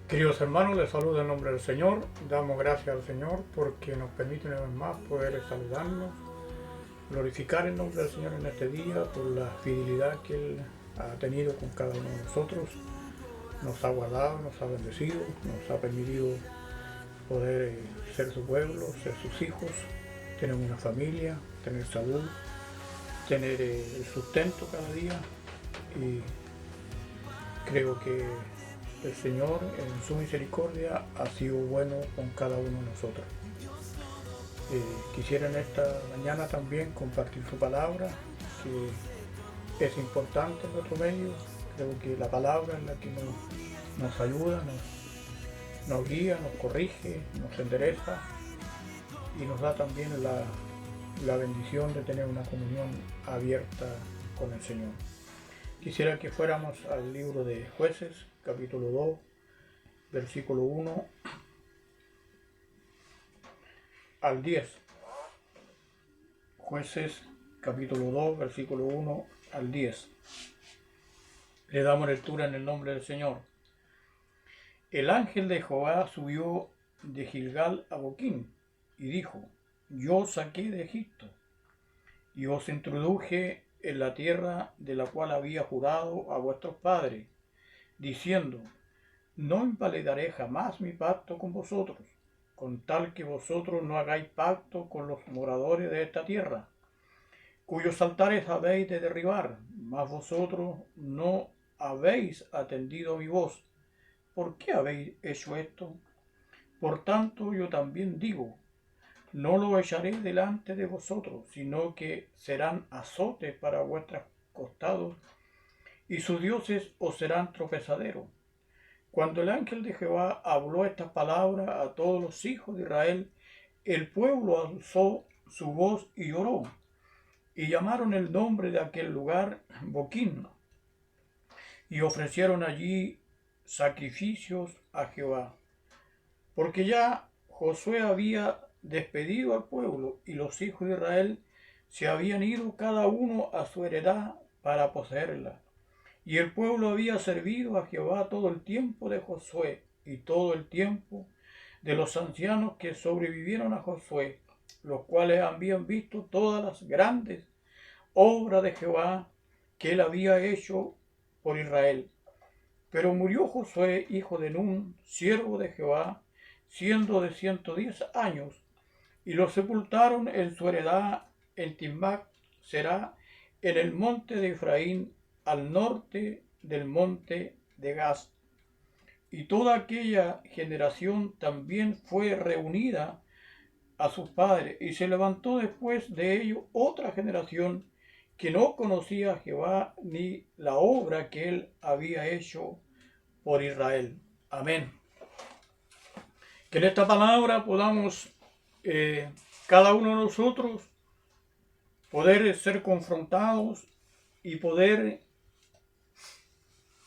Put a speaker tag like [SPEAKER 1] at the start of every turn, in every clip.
[SPEAKER 1] Queridos hermanos, les saludo en nombre del Señor. Damos gracias al Señor porque nos permite una vez más poder saludarnos, glorificar el nombre del Señor en este día por la fidelidad que Él ha tenido con cada uno de nosotros. Nos ha guardado, nos ha bendecido, nos ha permitido poder ser su pueblo, ser sus hijos, tener una familia, tener salud, tener el sustento cada día. Y creo que el Señor en su misericordia ha sido bueno con cada uno de nosotros. Quisiera en esta mañana también compartir su palabra, que es importante en nuestro medio. Creo que la palabra es la que nos ayuda, nos guía, nos corrige, nos endereza y nos da también la bendición de tener una comunión abierta con el Señor. Quisiera que fuéramos al libro de Jueces, capítulo 2, versículo 1 al 10. Jueces, capítulo 2, versículo 1 al 10. Le damos lectura en el nombre del Señor. El ángel de Jehová subió de Gilgal a Boquín y dijo: Yo saqué de Egipto y os introduje en la tierra de la cual había jurado a vuestros padres, diciendo: No invalidaré jamás mi pacto con vosotros, con tal que vosotros no hagáis pacto con los moradores de esta tierra, cuyos altares habéis de derribar, mas vosotros no habéis atendido a mi voz. ¿Por qué habéis hecho esto? Por tanto, yo también digo: no lo echaré delante de vosotros, sino que serán azotes para vuestros costados, y sus dioses os serán tropezaderos. Cuando el ángel de Jehová habló estas palabras a todos los hijos de Israel, el pueblo alzó su voz y lloró, y llamaron el nombre de aquel lugar Boquín, y ofrecieron allí sacrificios a Jehová, porque ya Josué había despedido al pueblo, y los hijos de Israel se habían ido cada uno a su heredad para poseerla. Y el pueblo había servido a Jehová todo el tiempo de Josué y todo el tiempo de los ancianos que sobrevivieron a Josué, los cuales habían visto todas las grandes obras de Jehová que él había hecho por Israel. Pero murió Josué, hijo de Nun, siervo de Jehová, siendo de 110 años, y lo sepultaron en su heredad en Timnath Será, en el monte de Efraín, al norte del monte de Gaz. Y toda aquella generación también fue reunida a sus padres, y se levantó después de ello otra generación que no conocía a Jehová ni la obra que él había hecho por Israel. Amén. Que en esta palabra podamos cada uno de nosotros poder ser confrontados y poder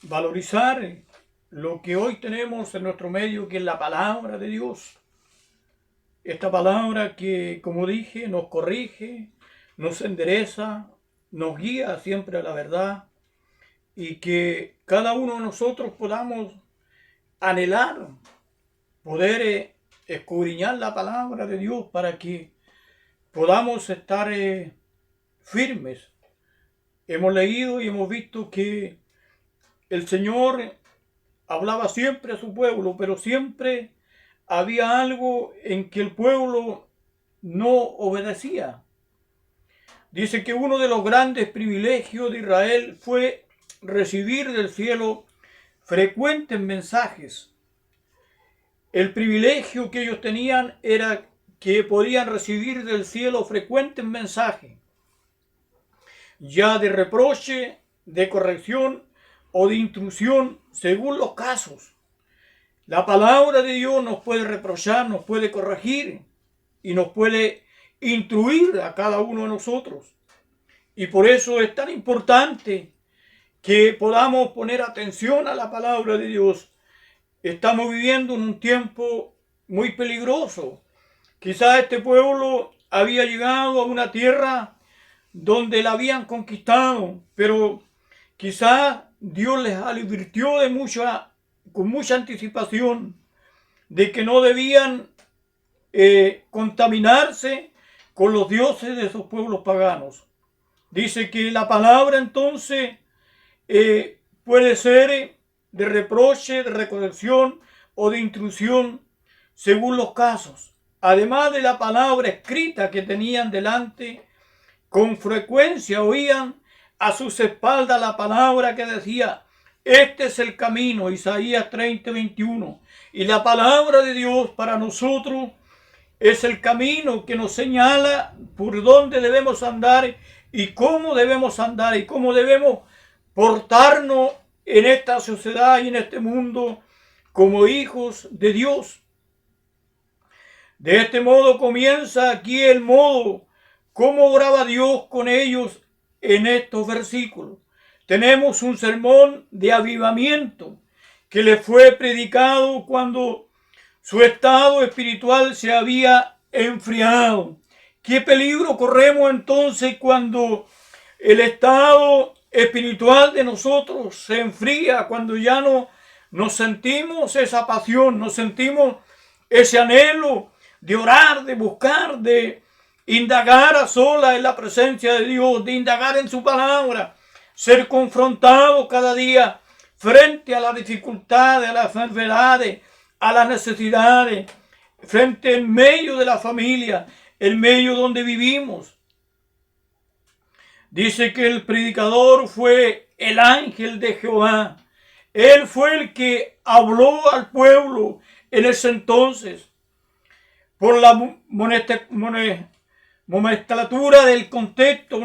[SPEAKER 1] valorizar lo que hoy tenemos en nuestro medio, que es la palabra de Dios. Esta palabra que, como dije, nos corrige, nos endereza, nos guía siempre a la verdad, y que cada uno de nosotros podamos anhelar poder escudriñar la palabra de Dios para que podamos estar firmes. Hemos leído y hemos visto que el Señor hablaba siempre a su pueblo, pero siempre había algo en que el pueblo no obedecía. Dice que uno de los grandes privilegios de Israel fue recibir del cielo frecuentes mensajes. El privilegio que ellos tenían era que podían recibir del cielo frecuentes mensajes, ya de reproche, de corrección o de instrucción, según los casos. La palabra de Dios nos puede reprochar, nos puede corregir y nos puede instruir a cada uno de nosotros. Y por eso es tan importante que podamos poner atención a la palabra de Dios. Estamos viviendo en un tiempo muy peligroso. Quizás este pueblo había llegado a una tierra donde la habían conquistado, pero quizás Dios les advirtió de muchas con mucha anticipación de que no debían contaminarse con los dioses de esos pueblos paganos. Dice que la palabra entonces puede ser de reproche, de recorrección o de intrusión según los casos. Además de la palabra escrita que tenían delante, con frecuencia oían a sus espaldas la palabra que decía: este es el camino, Isaías 30:21. Y la palabra de Dios para nosotros es el camino que nos señala por dónde debemos andar y cómo debemos andar y cómo debemos portarnos en esta sociedad y en este mundo como hijos de Dios. De este modo comienza aquí el modo cómo oraba Dios con ellos en estos versículos. Tenemos un sermón de avivamiento que le fue predicado cuando su estado espiritual se había enfriado. ¿Qué peligro corremos entonces cuando el estado espiritual de nosotros se enfría, cuando ya no nos sentimos esa pasión, nos sentimos ese anhelo de orar, de buscar, de indagar a solas en la presencia de Dios, de indagar en su palabra, ser confrontado cada día frente a las dificultades, a las enfermedades, a las necesidades, frente en medio de la familia, en medio donde vivimos? Dice que el predicador fue el ángel de Jehová. Él fue el que habló al pueblo en ese entonces. Por la nomenclatura del contexto,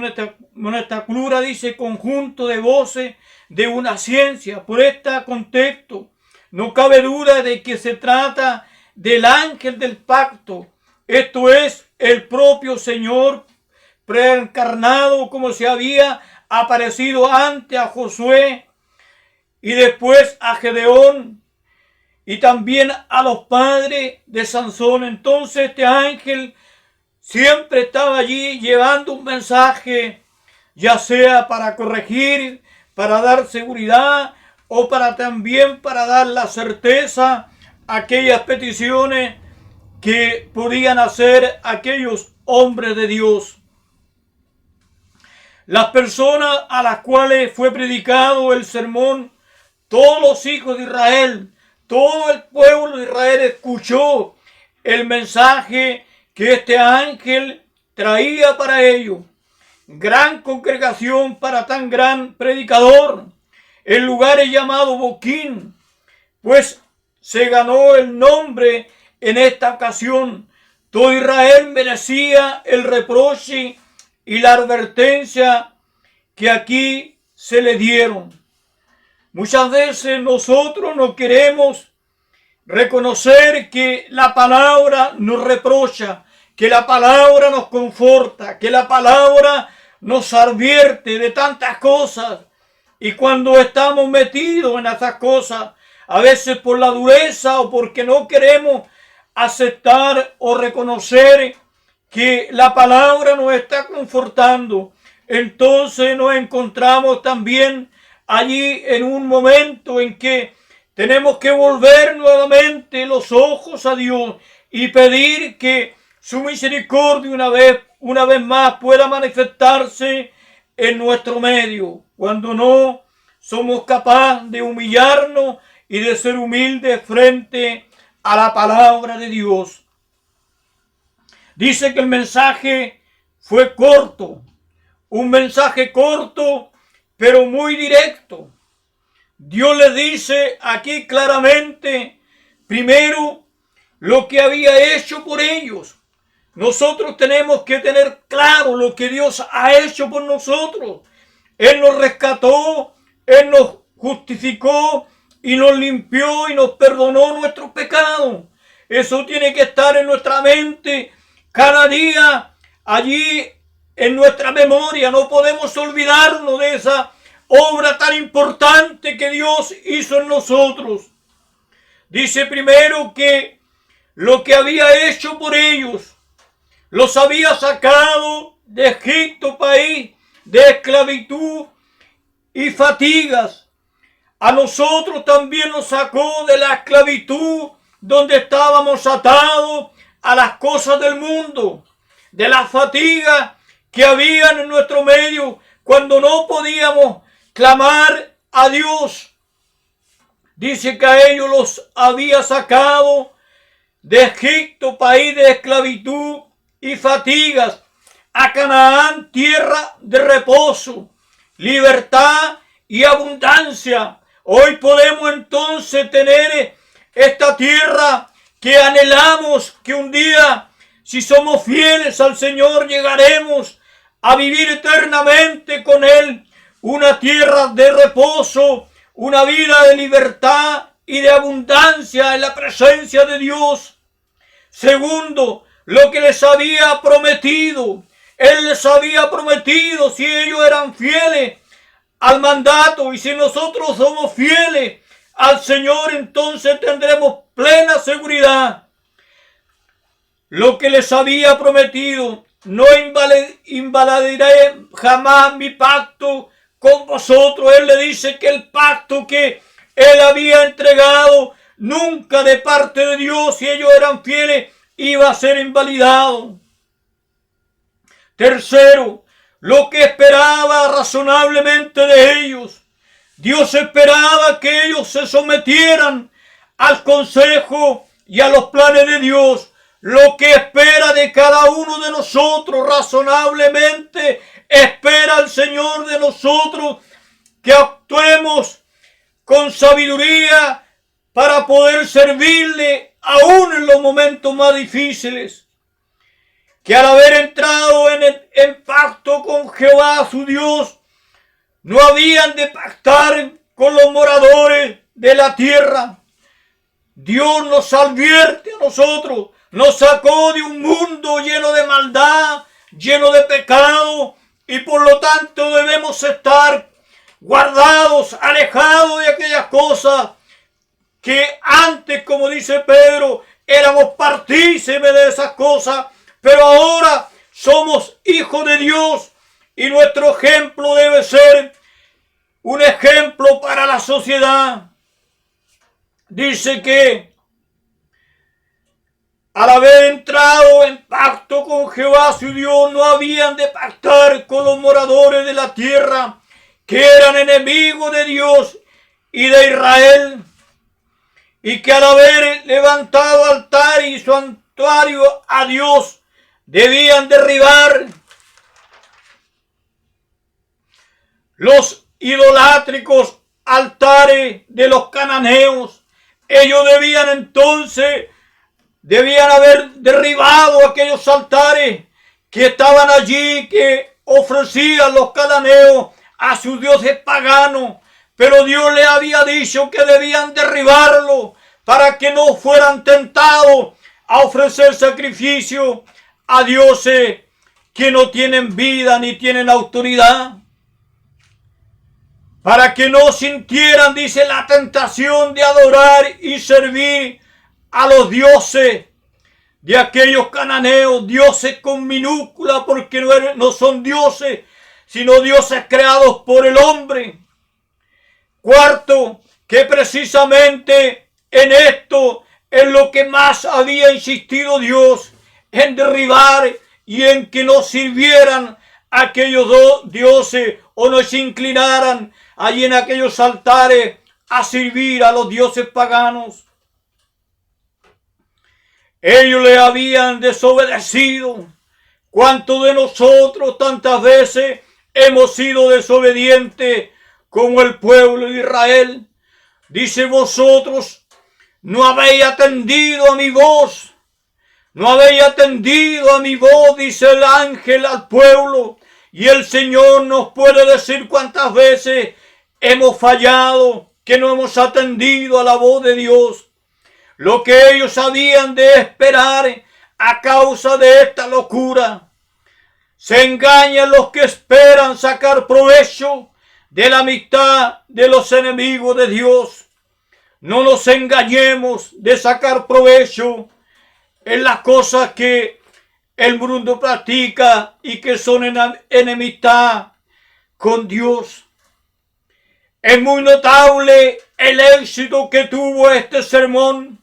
[SPEAKER 1] nomenclatura dice conjunto de voces de una ciencia. Por este contexto no cabe duda de que se trata del ángel del pacto. Esto es el propio Señor preencarnado, como se había aparecido antes a Josué y después a Gedeón y también a los padres de Sansón. Entonces este ángel siempre estaba allí llevando un mensaje, ya sea para corregir, para dar seguridad o también para dar la certeza a aquellas peticiones que podían hacer aquellos hombres de Dios. Las personas a las cuales fue predicado el sermón, todos los hijos de Israel, todo el pueblo de Israel escuchó el mensaje que este ángel traía para ellos. Gran congregación para tan gran predicador. El lugar es llamado Boquín, pues se ganó el nombre en esta ocasión. Todo Israel merecía el reproche y la advertencia que aquí se le dieron. Muchas veces nosotros no queremos reconocer que la palabra nos reprocha, que la palabra nos conforta, que la palabra nos advierte de tantas cosas. Y cuando estamos metidos en esas cosas, a veces por la dureza o porque no queremos aceptar o reconocer que la palabra nos está confortando, entonces nos encontramos también allí en un momento en que tenemos que volver nuevamente los ojos a Dios y pedir que su misericordia una vez más pueda manifestarse en nuestro medio, cuando no somos capaces de humillarnos y de ser humildes frente a la palabra de Dios. Dice que el mensaje fue corto, un mensaje corto, pero muy directo. Dios les dice aquí claramente, primero, lo que había hecho por ellos. Nosotros tenemos que tener claro lo que Dios ha hecho por nosotros. Él nos rescató, Él nos justificó y nos limpió y nos perdonó nuestros pecados. Eso tiene que estar en nuestra mente cada día, allí en nuestra memoria. No podemos olvidarnos de esa obra tan importante que Dios hizo en nosotros. Dice primero que lo que había hecho por ellos, los había sacado de Egipto, país de esclavitud y fatigas. A nosotros también nos sacó de la esclavitud donde estábamos atados a las cosas del mundo, de la fatiga que habían en nuestro medio cuando no podíamos clamar a Dios. Dice que a ellos los había sacado de Egipto, país de esclavitud y fatigas, a Canaán, tierra de reposo, libertad y abundancia. Hoy podemos entonces tener esta tierra que anhelamos, que un día, si somos fieles al Señor, llegaremos a vivir eternamente con Él. Una tierra de reposo, una vida de libertad y de abundancia en la presencia de Dios. Segundo, lo que les había prometido. Él les había prometido, si ellos eran fieles al mandato, y si nosotros somos fieles al Señor, entonces tendremos plena seguridad. Lo que les había prometido: no invalidaré jamás mi pacto con vosotros. Él le dice que el pacto que él había entregado nunca de parte de Dios, si ellos eran fieles, iba a ser invalidado. Tercero, lo que esperaba razonablemente de ellos. Dios esperaba que ellos se sometieran al consejo y a los planes de Dios. Lo que espera de cada uno de nosotros razonablemente, espera el Señor de nosotros que actuemos con sabiduría para poder servirle aún en los momentos más difíciles. Que al haber entrado en pacto con Jehová su Dios, no habían de pactar con los moradores de la tierra. Dios nos advierte a nosotros, nos sacó de un mundo lleno de maldad, lleno de pecado, y por lo tanto debemos estar guardados, alejados de aquellas cosas que antes, como dice Pedro, éramos partícipes de esas cosas, pero ahora somos hijos de Dios y nuestro ejemplo debe ser un ejemplo para la sociedad. Dice que al haber entrado en pacto con Jehová su Dios, no habían de pactar con los moradores de la tierra, que eran enemigos de Dios y de Israel, y que al haber levantado altar y santuario a Dios, debían derribar los idolátricos altares de los cananeos. Ellos debían haber derribado aquellos altares que estaban allí, que ofrecían los cananeos a sus dioses paganos. Pero Dios les había dicho que debían derribarlo para que no fueran tentados a ofrecer sacrificio a dioses que no tienen vida ni tienen autoridad. Para que no sintieran, dice, la tentación de adorar y servir a los dioses de aquellos cananeos, dioses con minúscula, porque no son dioses, sino dioses creados por el hombre. Cuarto, que precisamente en esto es lo que más había insistido Dios, en derribar y en que no sirvieran aquellos dioses o no se inclinaran allí en aquellos altares a servir a los dioses paganos. Ellos le habían desobedecido. ¿Cuántos de nosotros tantas veces hemos sido desobedientes como el pueblo de Israel? Dice: vosotros no habéis atendido a mi voz. No habéis atendido a mi voz, dice el ángel al pueblo. Y el Señor nos puede decir cuántas veces hemos fallado, que no hemos atendido a la voz de Dios. Lo que ellos habían de esperar a causa de esta locura. Se engañan los que esperan sacar provecho de la amistad de los enemigos de Dios. No nos engañemos de sacar provecho en las cosas que el mundo practica y que son enemistad con Dios. Es muy notable el éxito que tuvo este sermón.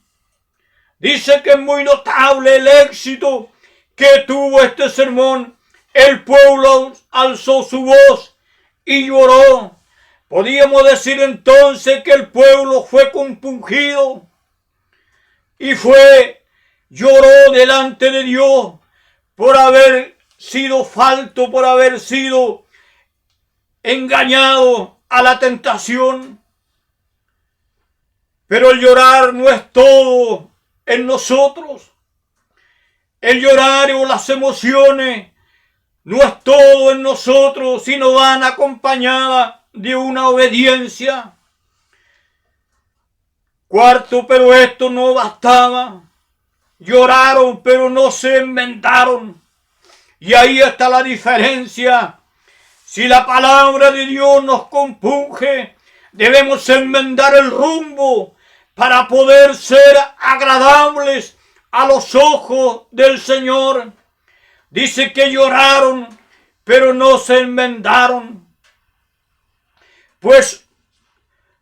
[SPEAKER 1] Dice que es muy notable el éxito que tuvo este sermón. El pueblo alzó su voz y lloró. Podíamos decir entonces que el pueblo fue compungido y lloró delante de Dios por haber sido falto, por haber sido engañado a la tentación. Pero el llorar no es todo en nosotros. El llorar o las emociones no es todo en nosotros, sino van acompañadas de una obediencia. Cuarto, pero esto no bastaba. Lloraron, pero no se enmendaron. Y ahí está la diferencia. Si la palabra de Dios nos compunge, debemos enmendar el rumbo para poder ser agradables a los ojos del Señor. Dice que lloraron, pero no se enmendaron. Pues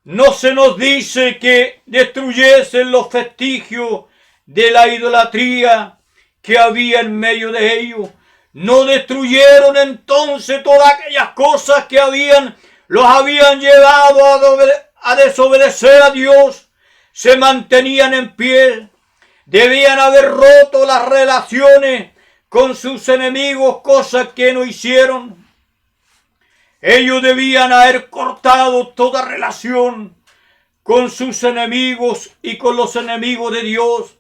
[SPEAKER 1] no se nos dice que destruyesen los vestigios de la idolatría que había en medio de ellos. No destruyeron entonces todas aquellas cosas que los habían llevado a desobedecer a Dios. Se mantenían en pie. Debían haber roto las relaciones con sus enemigos, cosas que no hicieron. Ellos debían haber cortado toda relación con sus enemigos y con los enemigos de Dios.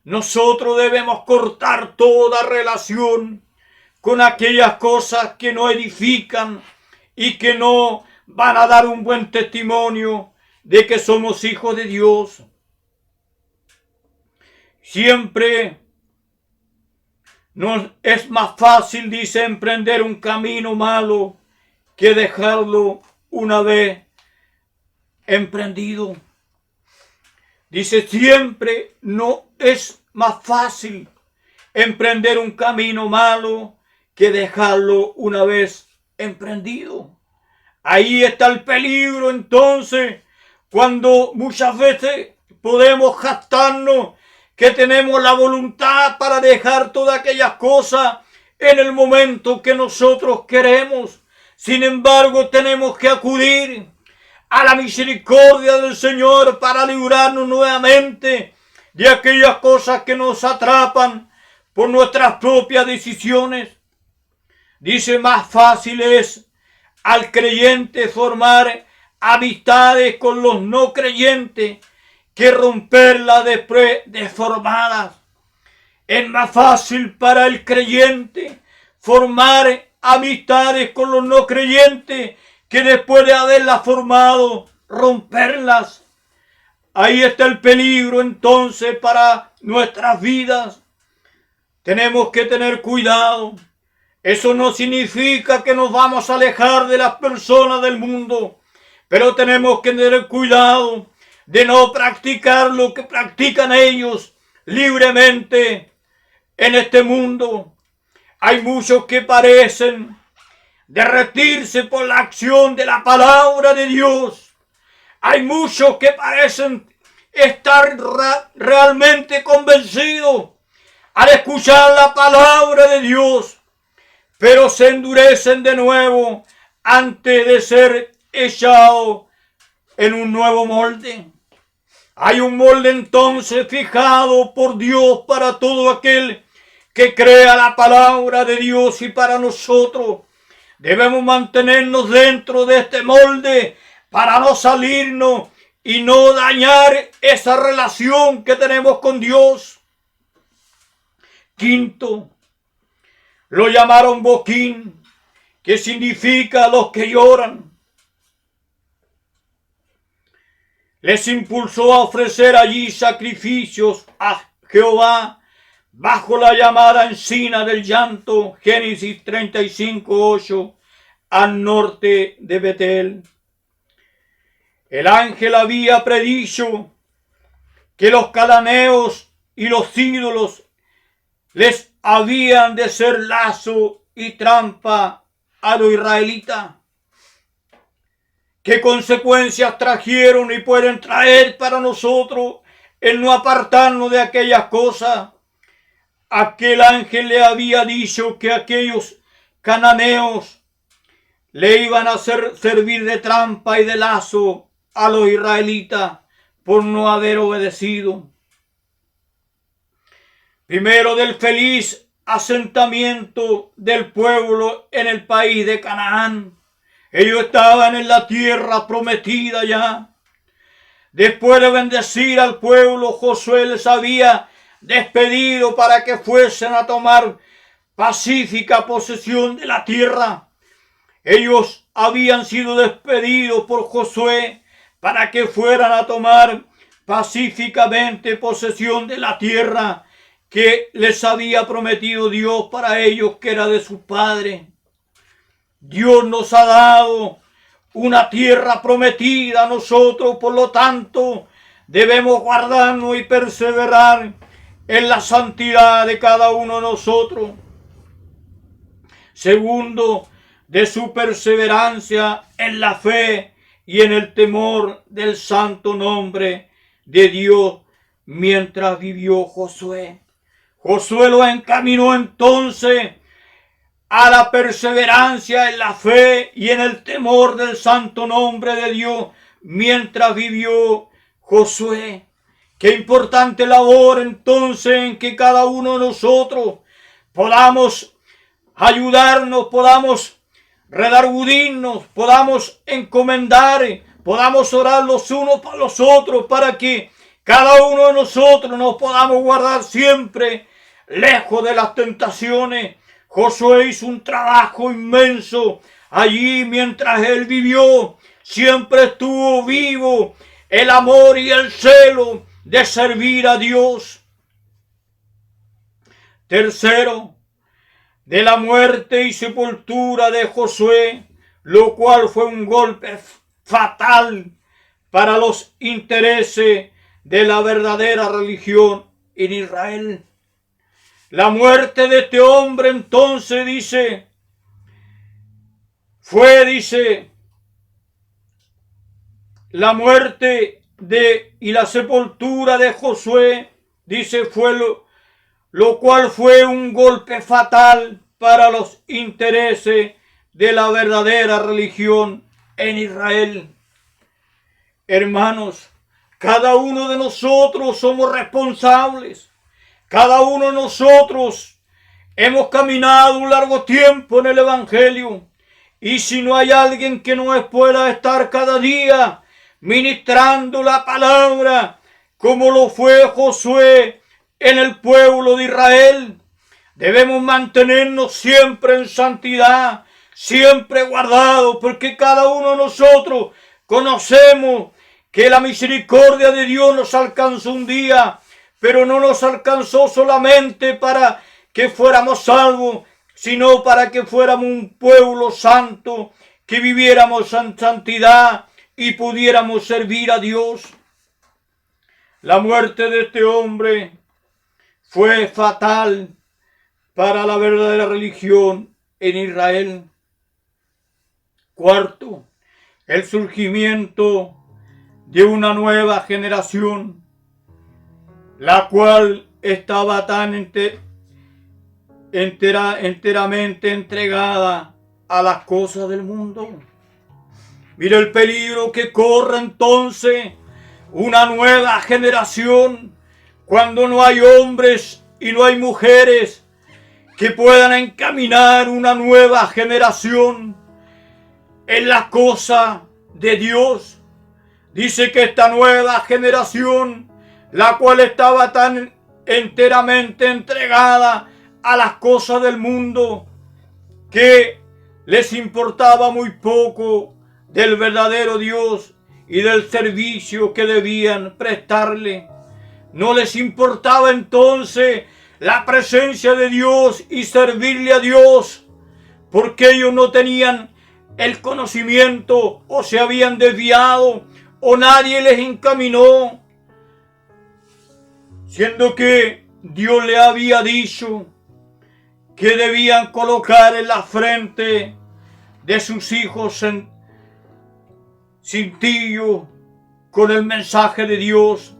[SPEAKER 1] Nosotros debemos cortar toda relación con aquellas cosas que no edifican y que no van a dar un buen testimonio de que somos hijos de Dios. Siempre nos es más fácil, dice, emprender un camino malo que dejarlo una vez emprendido. Dice, siempre no es más fácil emprender un camino malo que dejarlo una vez emprendido. Ahí está el peligro entonces, cuando muchas veces podemos jactarnos que tenemos la voluntad para dejar todas aquellas cosas en el momento que nosotros queremos. Sin embargo, tenemos que acudir a la misericordia del Señor para librarnos nuevamente de aquellas cosas que nos atrapan por nuestras propias decisiones. Dice, más fácil es al creyente formar amistades con los no creyentes que romperlas después de formadas. Es más fácil para el creyente formar amistades con los no creyentes que después de haberlas formado, romperlas. Ahí está el peligro entonces para nuestras vidas. Tenemos que tener cuidado. Eso no significa que nos vamos a alejar de las personas del mundo, pero tenemos que tener cuidado de no practicar lo que practican ellos libremente en este mundo. Hay muchos que parecen derretirse por la acción de la palabra de Dios. Hay muchos que parecen estar realmente convencidos al escuchar la palabra de Dios, pero se endurecen de nuevo antes de ser echados en un nuevo molde. Hay un molde entonces fijado por Dios para todo aquel que crea la palabra de Dios, y para nosotros debemos mantenernos dentro de este molde para no salirnos y no dañar esa relación que tenemos con Dios. Quinto, lo llamaron boquín, que significa los que lloran. Les impulsó a ofrecer allí sacrificios a Jehová bajo la llamada encina del llanto, Génesis 35:8, al norte de Betel. El ángel había predicho que los cananeos y los ídolos les habían de ser lazo y trampa a los israelitas. ¿Qué consecuencias trajeron y pueden traer para nosotros el no apartarnos de aquellas cosas? Aquel ángel le había dicho que aquellos cananeos le iban a hacer servir de trampa y de lazo a los israelitas por no haber obedecido. Primero del feliz asentamiento del pueblo en el país de Canaán. Ellos estaban en la tierra prometida ya. Después de bendecir al pueblo, Josué les había despedido para que fuesen a tomar pacífica posesión de la tierra. Ellos habían sido despedidos por Josué para que fueran a tomar pacíficamente posesión de la tierra que les había prometido Dios para ellos, que era de sus padres. Dios nos ha dado una tierra prometida a nosotros, por lo tanto debemos guardarnos y perseverar en la santidad de cada uno de nosotros. Segundo, de su perseverancia en la fe y en el temor del santo nombre de Dios mientras vivió Josué. Josué lo encaminó entonces a la perseverancia en la fe y en el temor del santo nombre de Dios mientras vivió Josué. Qué importante labor entonces en que cada uno de nosotros podamos ayudarnos, podamos redargudirnos, podamos encomendar, podamos orar los unos para los otros, para que cada uno de nosotros nos podamos guardar siempre lejos de las tentaciones. Josué hizo un trabajo inmenso allí mientras él vivió. Siempre estuvo vivo el amor y el celo de servir a Dios. Tercero, de la muerte y sepultura de Josué, lo cual fue un golpe fatal para los intereses de la verdadera religión en Israel. La muerte de este hombre entonces la muerte y la sepultura de Josué, fue lo cual fue un golpe fatal para los intereses de la verdadera religión en Israel. Hermanos, cada uno de nosotros somos responsables. Cada uno de nosotros hemos caminado un largo tiempo en el Evangelio. Y si no hay alguien que nos pueda estar cada día ministrando la palabra, como lo fue Josué en el pueblo de Israel, debemos mantenernos siempre en santidad, siempre guardados, porque cada uno de nosotros conocemos que la misericordia de Dios nos alcanzó un día, pero no nos alcanzó solamente para que fuéramos salvos, sino para que fuéramos un pueblo santo, que viviéramos en santidad y pudiéramos servir a Dios. La muerte de este hombre fue fatal para la verdadera religión en Israel. Cuarto, el surgimiento de una nueva generación, la cual estaba tan enteramente entregada a las cosas del mundo. Mira el peligro que corre entonces una nueva generación cuando no hay hombres y no hay mujeres que puedan encaminar una nueva generación en la cosa de Dios. Dice que esta nueva generación, la cual estaba tan enteramente entregada a las cosas del mundo, que les importaba muy poco del verdadero Dios y del servicio que debían prestarle. No les importaba entonces la presencia de Dios y servirle a Dios, porque ellos no tenían el conocimiento, o se habían desviado, o nadie les encaminó, siendo que Dios le había dicho que debían colocar en la frente de sus hijos cintillo con el mensaje de Dios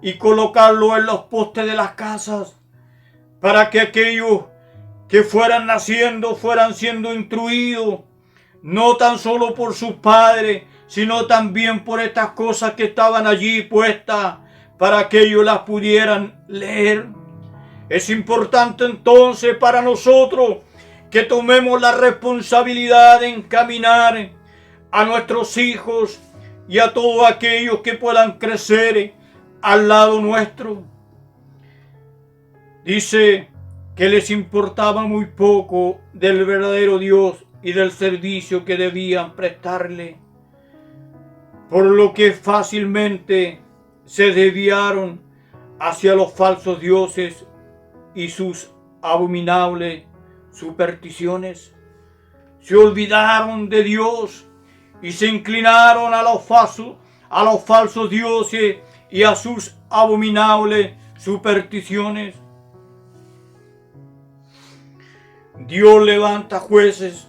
[SPEAKER 1] y colocarlo en los postes de las casas para que aquellos que fueran naciendo fueran siendo instruidos, no tan solo por sus padres, sino también por estas cosas que estaban allí puestas para que ellos las pudieran leer. Es importante entonces para nosotros que tomemos la responsabilidad de encaminar a nuestros hijos y a todos aquellos que puedan crecer al lado nuestro. Dice que les importaba muy poco del verdadero Dios y del servicio que debían prestarle, por lo que fácilmente se desviaron hacia los falsos dioses y sus abominables supersticiones. Se olvidaron de Dios y se inclinaron a los falsos dioses y a sus abominables supersticiones. Dios levanta jueces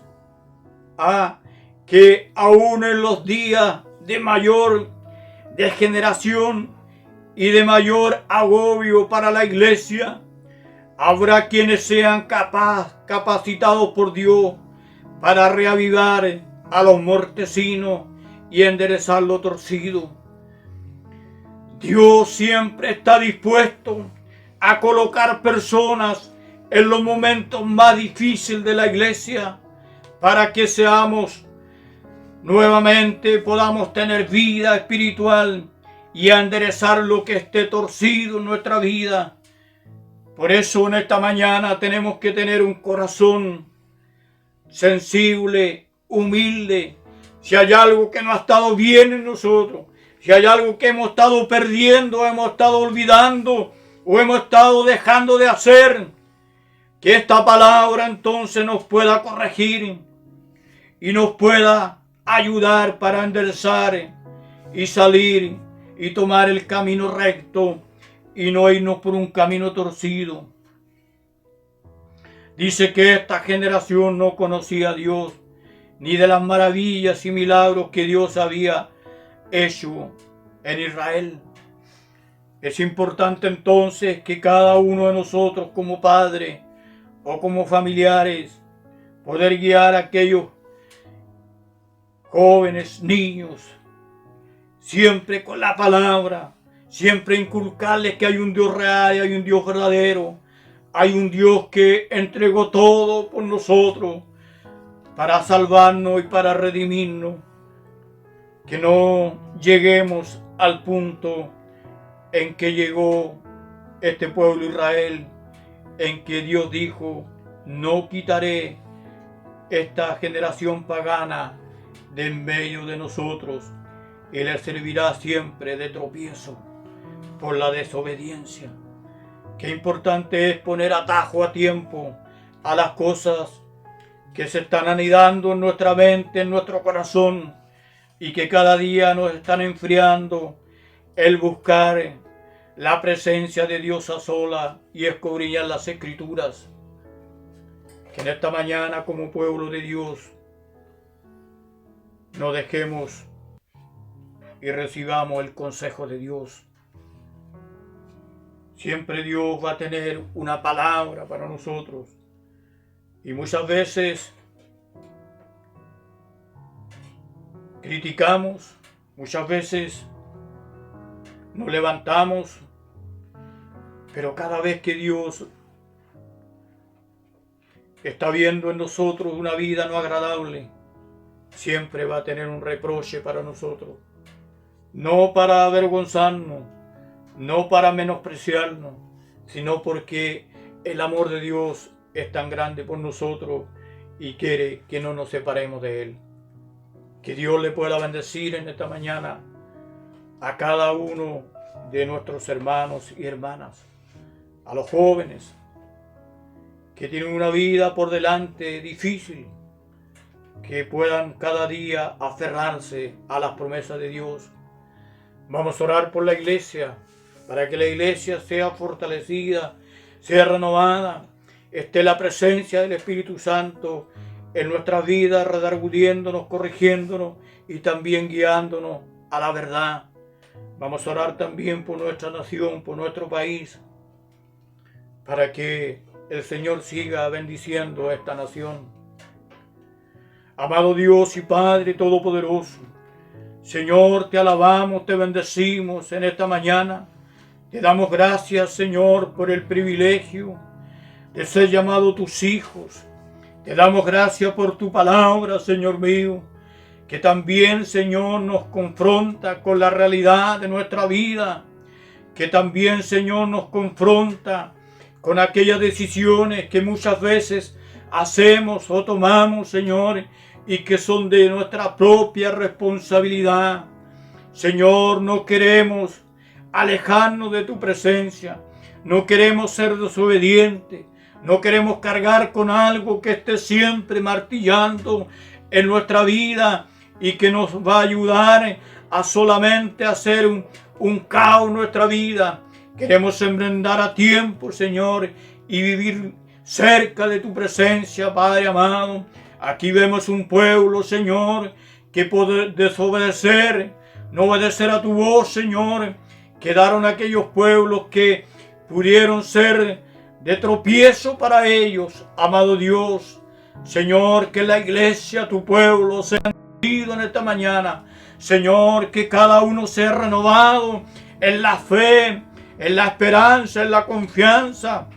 [SPEAKER 1] que aún en los días de mayor degeneración y de mayor agobio para la iglesia, habrá quienes sean capacitados por Dios para reavivar a los mortecinos y enderezar lo torcido. Dios siempre está dispuesto a colocar personas en los momentos más difíciles de la iglesia para que seamos nuevamente, podamos tener vida espiritual y enderezar lo que esté torcido en nuestra vida. Por eso en esta mañana tenemos que tener un corazón sensible, humilde. Si hay algo que no ha estado bien en nosotros, si hay algo que hemos estado perdiendo, hemos estado olvidando o hemos estado dejando de hacer, que esta palabra entonces nos pueda corregir y nos pueda ayudar para enderezar y salir y tomar el camino recto y no irnos por un camino torcido. Dice que esta generación no conocía a Dios, ni de las maravillas y milagros que Dios había hecho en Israel. Es importante entonces que cada uno de nosotros como padre o como familiares poder guiar a aquellos jóvenes, niños, siempre con la palabra, siempre inculcarles que hay un Dios real y hay un Dios verdadero, hay un Dios que entregó todo por nosotros para salvarnos y para redimirnos, que no lleguemos al punto en que llegó este pueblo Israel, en que Dios dijo: no quitaré esta generación pagana de en medio de nosotros, y les servirá siempre de tropiezo por la desobediencia. Qué importante es poner atajo a tiempo a las cosas que se están anidando en nuestra mente, en nuestro corazón, y que cada día nos están enfriando el buscar la presencia de Dios a sola y escudriñar las Escrituras. Que en esta mañana, como pueblo de Dios, no dejemos y recibamos el consejo de Dios. Siempre Dios va a tener una palabra para nosotros. Y muchas veces criticamos, muchas veces nos levantamos, pero cada vez que Dios está viendo en nosotros una vida no agradable, siempre va a tener un reproche para nosotros. No para avergonzarnos, no para menospreciarnos, sino porque el amor de Dios es tan grande por nosotros y quiere que no nos separemos de Él. Que Dios le pueda bendecir en esta mañana a cada uno de nuestros hermanos y hermanas, a los jóvenes que tienen una vida por delante difícil, que puedan cada día aferrarse a las promesas de Dios. Vamos a orar por la iglesia, para que la iglesia sea fortalecida, sea renovada, esté la presencia del Espíritu Santo en nuestras vidas, redarguyéndonos, corrigiéndonos y también guiándonos a la verdad. Vamos a orar también por nuestra nación, por nuestro país, para que el Señor siga bendiciendo a esta nación. Amado Dios y Padre Todopoderoso, Señor, te alabamos, te bendecimos en esta mañana. Te damos gracias, Señor, por el privilegio de ser llamados tus hijos. Te damos gracias por tu palabra, Señor mío, que también, Señor, nos confronta con la realidad de nuestra vida, que también, Señor, nos confronta con aquellas decisiones que muchas veces hacemos o tomamos, Señor, y que son de nuestra propia responsabilidad. Señor, no queremos alejarnos de tu presencia, no queremos ser desobedientes, no queremos cargar con algo que esté siempre martillando en nuestra vida y que nos va a ayudar a solamente hacer un caos en nuestra vida. Queremos enmendar a tiempo, Señor, y vivir cerca de tu presencia, Padre amado. Aquí vemos un pueblo, Señor, que por desobedecer, no obedecer a tu voz, Señor, quedaron aquellos pueblos que pudieron ser de tropiezo para ellos, amado Dios. Señor, que la iglesia, tu pueblo, sea bendecido en esta mañana. Señor, que cada uno sea renovado en la fe, en la esperanza, en la confianza,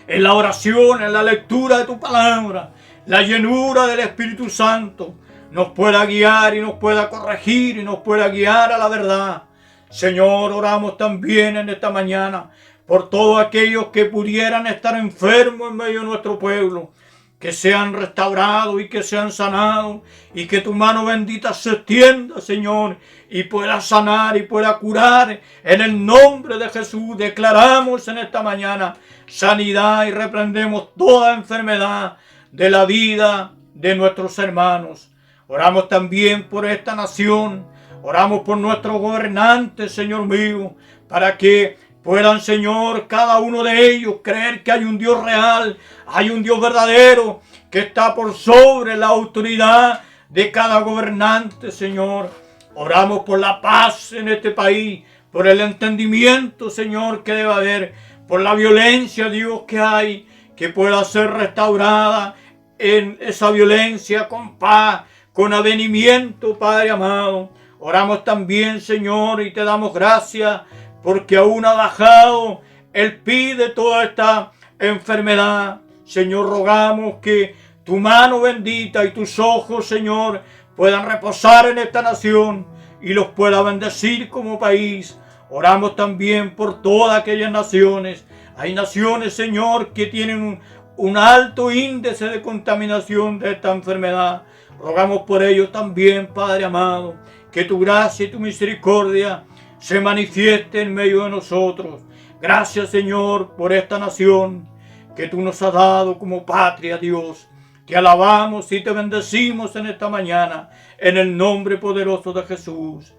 [SPEAKER 1] en la oración, en la lectura de tu palabra. La llenura del Espíritu Santo nos pueda guiar y nos pueda corregir y nos pueda guiar a la verdad. Señor, oramos también en esta mañana por todos aquellos que pudieran estar enfermos en medio de nuestro pueblo, que sean restaurados y que sean sanados, y que tu mano bendita se extienda, Señor, y pueda sanar y pueda curar. En el nombre de Jesús declaramos en esta mañana sanidad y reprendemos toda enfermedad de la vida de nuestros hermanos. Oramos también por esta nación, oramos por nuestros gobernantes, Señor mío, para que puedan, Señor, cada uno de ellos creer que hay un Dios real, hay un Dios verdadero, que está por sobre la autoridad de cada gobernante, Señor. Oramos por la paz en este país, por el entendimiento, Señor, que debe haber, por la violencia, Dios, que hay, que pueda ser restaurada en esa violencia con paz, con avenimiento, Padre amado. Oramos también, Señor, y te damos gracias porque aún ha bajado el pico de toda esta enfermedad. Señor, rogamos que tu mano bendita y tus ojos, Señor, puedan reposar en esta nación y los pueda bendecir como país. Oramos también por todas aquellas naciones. Hay naciones, Señor, que tienen un alto índice de contaminación de esta enfermedad. Rogamos por ellos también, Padre amado, que tu gracia y tu misericordia se manifieste en medio de nosotros. Gracias, Señor, por esta nación que tú nos has dado como patria, Dios. Te alabamos y te bendecimos en esta mañana, en el nombre poderoso de Jesús.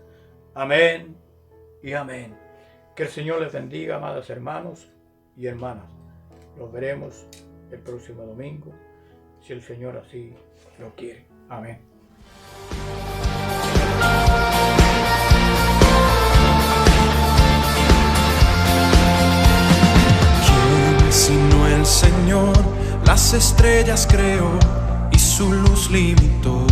[SPEAKER 1] Amén y amén. Que el Señor les bendiga, amados hermanos y hermanas. Los veremos el próximo domingo, si el Señor así lo quiere. Amén.
[SPEAKER 2] ¿Quién sino el Señor? Las estrellas creó y su luz limitó.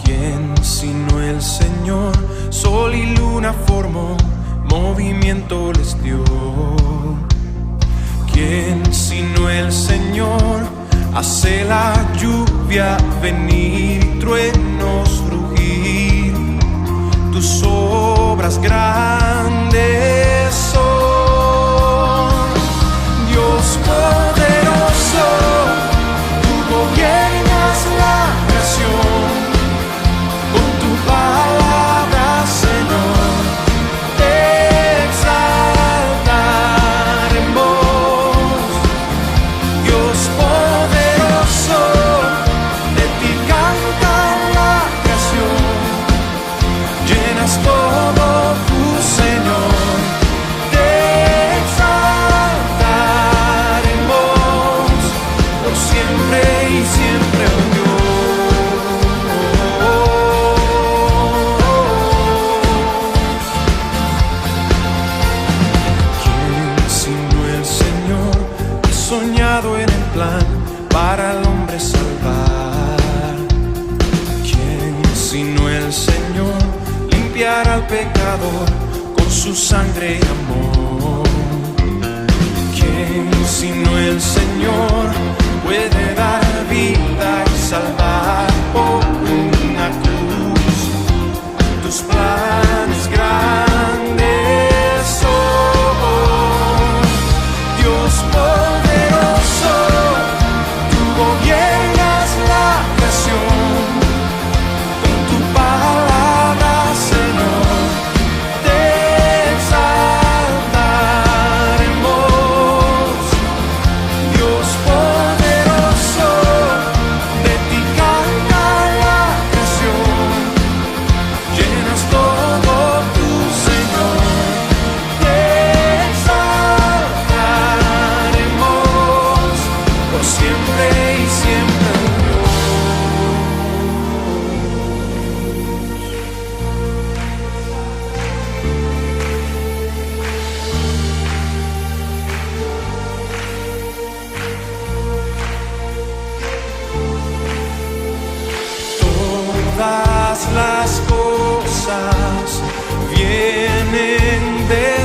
[SPEAKER 2] ¿Quién sino el Señor? Sol y luna formó, movimiento les dio. ¿Quién sino el Señor? Hace la lluvia venir y truenos rugir. Tus obras grandes son, Dios poderoso. Tú gobiernas la creación, con tu palabra, Señor, te exaltaremos. Dios poderoso, de ti canta la creación, llenas todo tu limpiar al pecador con su sangre y amor. ¿Quién sino el Señor puede dar vida y salvar por una cruz? Tus planes grandes son, Dios poderoso, tú gobiernas la creación. Con tu palabra, Señor, te exaltaremos. Dios poderoso, de ti canta la creación. Llenas todo tu Señor, te exaltaremos por siempre y siempre, todas las cosas vienen de